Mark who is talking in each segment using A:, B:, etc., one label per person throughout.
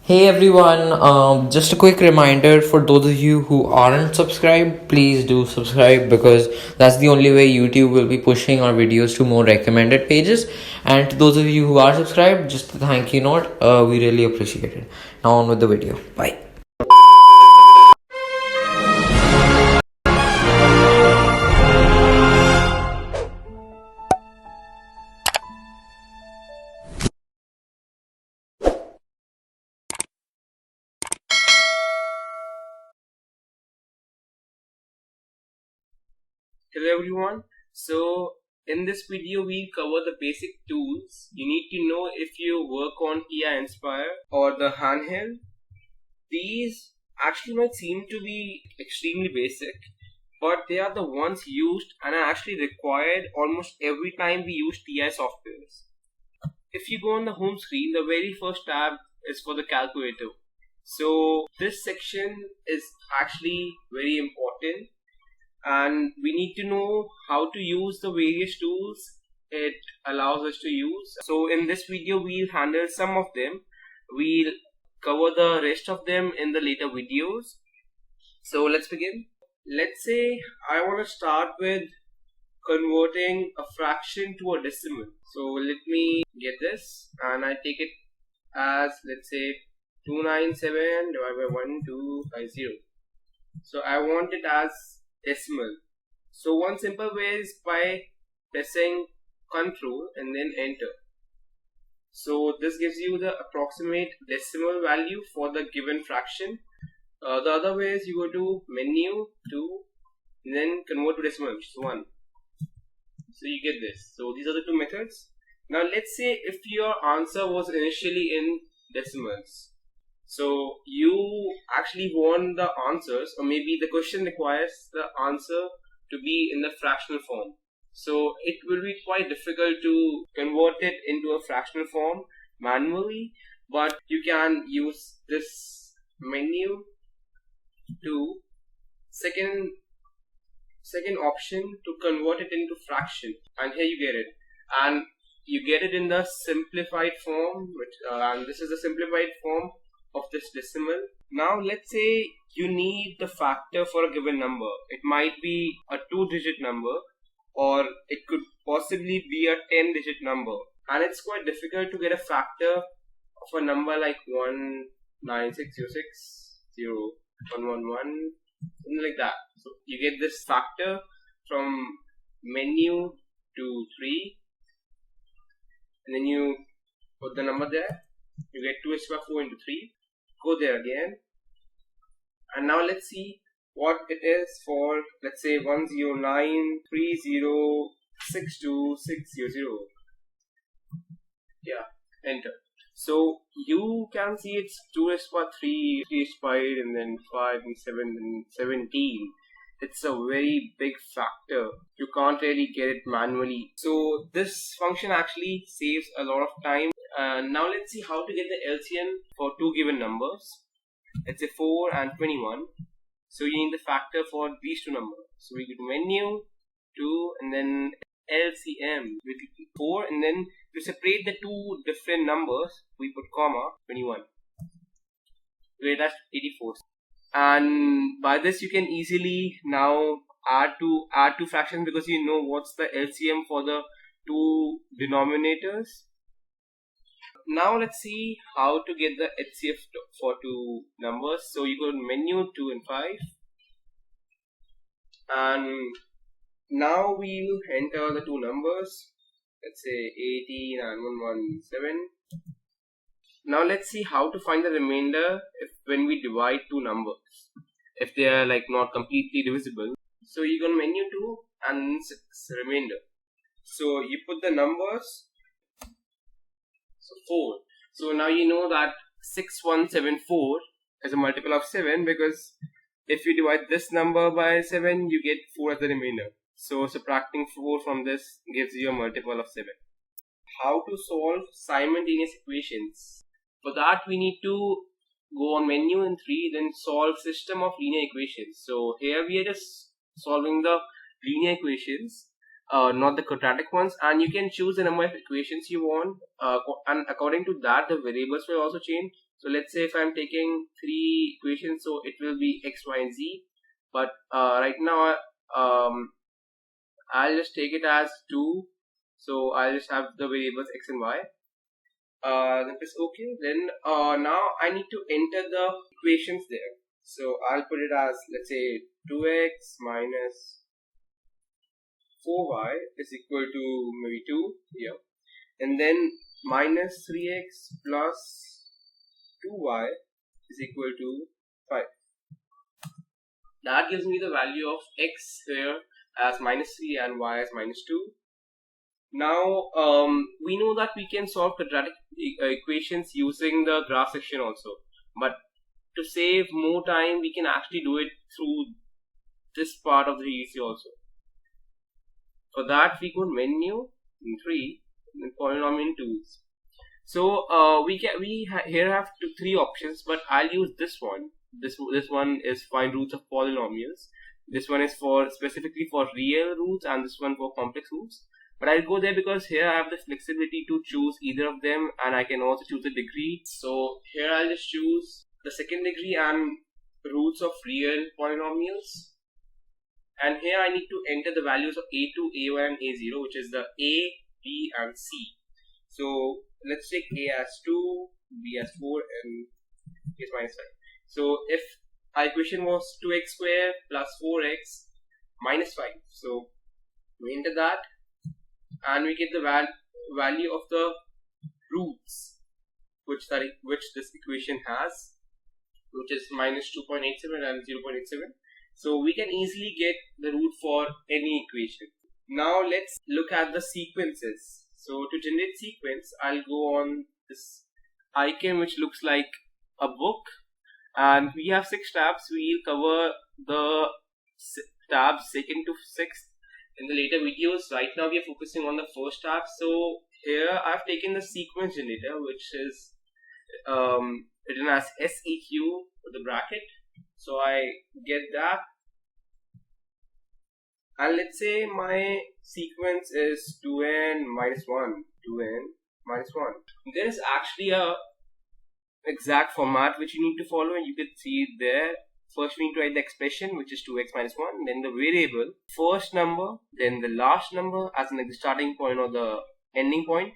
A: Hey everyone, just a quick reminder for those of you who aren't subscribed, please do subscribe because that's the only way YouTube will be pushing our videos to more recommended pages. And to those of you who are subscribed, just a thank you note, we really appreciate it. Now on with the video. Bye.
B: Hello everyone. So in this video we'll cover the basic tools you need to know if you work on TI Nspire or the handheld. These actually might seem to be extremely basic, but they are the ones used and are actually required almost every time we use TI softwares. If you go on the home screen, the very first tab is for the calculator. So this section is actually very important, and we need to know how to use the various tools it allows us to use. So in this video we'll handle some of them. We'll cover the rest of them in the later videos. So let's begin. Let's say I want to start with converting a fraction to a decimal. So let me get this, and I take it as, let's say, 297 divided by 1250. So I want it as decimal. So one simple way is by pressing Ctrl and then enter. So this gives you the approximate decimal value for the given fraction. The other way is you go to menu, to, and then convert to decimal, which is 1. So you get this. So these are the two methods. Now let's say if your answer was initially in decimals. So you actually want the answers, or maybe the question requires the answer to be in the fractional form. So it will be quite difficult to convert it into a fractional form manually, but you can use this menu to second option to convert it into fraction, and here you get it, and you get it in the simplified form, which and this is the simplified form of this decimal. Now let's say you need the factor for a given number. It might be a 2-digit number, or it could possibly be a 10-digit number, and it's quite difficult to get a factor of a number like 196060111, something like that. So you get this factor from menu to 3, and then you put the number there. You get 2 to the 4 into 3. Go there again, and now let's see what it is for, let's say, 10930626600. Yeah, enter. So you can see it's 2 to the 3, 3 to the 5, and then 5 and 7 and 17. It's a very big factor. You can't really get it manually. So this function actually saves a lot of time. Now let's see how to get the LCM for two given numbers. Let's say 4 and 21. So you need the factor for these two numbers. So we go to menu, 2, and then LCM. We click 4, and then to separate the two different numbers, we put comma 21. Okay, that's 84. And by this you can easily now add two fractions, because you know what's the LCM for the two denominators. Now let's see how to get the HCF for two numbers. So you go to menu, 2 and 5, and now we will enter the two numbers. Let's say 18 and 117. Now let's see how to find the remainder when we divide two numbers, if they are like not completely divisible. So you go to menu 2 and 6 remainder. So you put the numbers. So 4. So now you know that 6174 is a multiple of 7, because if you divide this number by 7, you get 4 as the remainder. So subtracting 4 from this gives you a multiple of 7. How to solve simultaneous equations? For that we need to go on menu in 3, then solve system of linear equations. So here we are just solving the linear equations, not the quadratic ones, and you can choose the number of equations you want, and according to that the variables will also change. So let's say if I'm taking 3 equations, so it will be x, y, and z. But right now, I'll just take it as 2. So I'll just have the variables x and y. Then press OK. Then now I need to enter the equations there. So I'll put it as, let's say, 2x minus 4y is equal to maybe 2 here. And then minus 3x plus 2y is equal to 5. That gives me the value of x here as minus 3 and y as minus 2. Now we know that we can solve quadratic equations using the graph section also, but to save more time we can actually do it through this part of the Igcse also. For that we go menu in 3 and polynomial tools. So here have 3 options, but I'll use this one. This one is find roots of polynomials. This one is for specifically for real roots, and this one for complex roots. But I'll go there because here I have the flexibility to choose either of them, and I can also choose the degree. So here I'll just choose the second degree and roots of real polynomials. And here I need to enter the values of A2, A1 and A0, which is the A, B and C. So let's take A as 2, B as 4 and A as minus 5. So if our equation was 2x squared plus 4x minus 5. So we enter that and we get the value of the roots which this equation has, which is minus 2.87 and 0.87. So we can easily get the root for any equation. Now let's look at the sequences. So to generate sequence, I'll go on this icon which looks like a book, and we have 6 tabs. We'll cover the tabs 2nd to 6th in the later videos. Right now we are focusing on the first tab. So here I've taken the sequence generator, which is written as SEQ with the bracket. So I get that, and let's say my sequence is 2n minus 1, 2n minus 1. There is actually a exact format which you need to follow, and you can see it there. First we need to write the expression, which is 2x minus 1, then the variable, first number, then the last number as in the starting point or the ending point,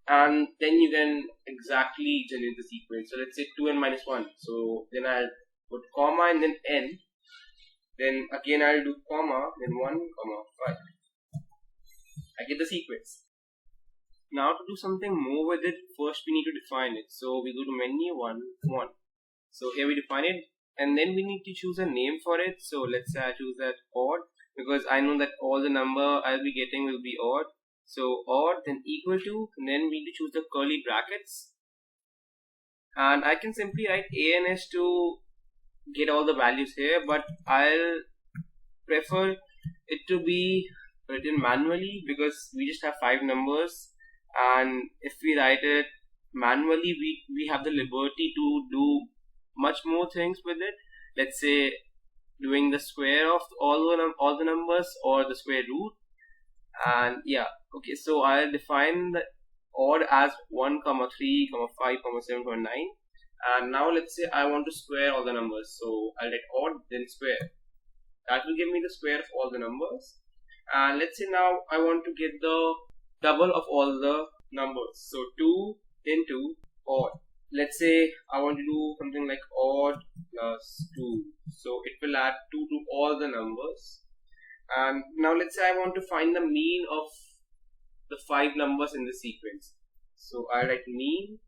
B: and then you can exactly generate the sequence. So let's say 2n minus 1. So then I'll put comma and then n. Then again I'll do comma, then 1, comma 5. I get the sequence. Now to do something more with it, first we need to define it. So we go to menu 1, 1. So here we define it, and then we need to choose a name for it. So let's say I choose that odd, because I know that all the number I'll be getting will be odd. So odd, then equal to, and then we need to choose the curly brackets. And I can simply write ANS to get all the values here, but I'll prefer it to be written manually because we just have 5 numbers, and if we write it manually we have the liberty to do much more things with it. Let's say doing the square of all the numbers or the square root. And yeah, okay, so I'll define the odd as 1, 3, 5, 7, 9. And now let's say I want to square all the numbers. So I'll write odd, then square. That will give me the square of all the numbers. And let's say now I want to get the double of all the numbers. So 2 into odd. Let's say I want to do something like odd plus 2. So it will add 2 to all the numbers. And now let's say I want to find the mean of the 5 numbers in the sequence. So I write mean,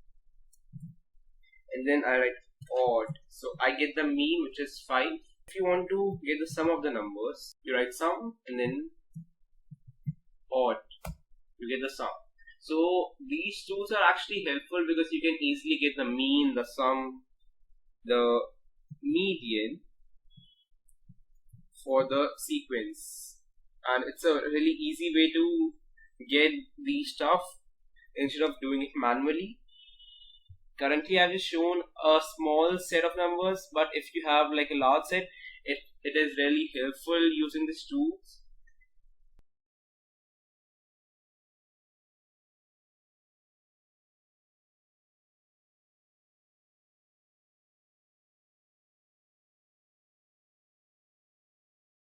B: and then I write odd. So I get the mean, which is 5. If you want to get the sum of the numbers, you write sum and then odd. You get the sum. So these tools are actually helpful because you can easily get the mean, the sum, the median for the sequence, and it's a really easy way to get these stuff instead of doing it manually. Currently I've just shown a small set of numbers, but if you have like a large set, it is really helpful using these tools.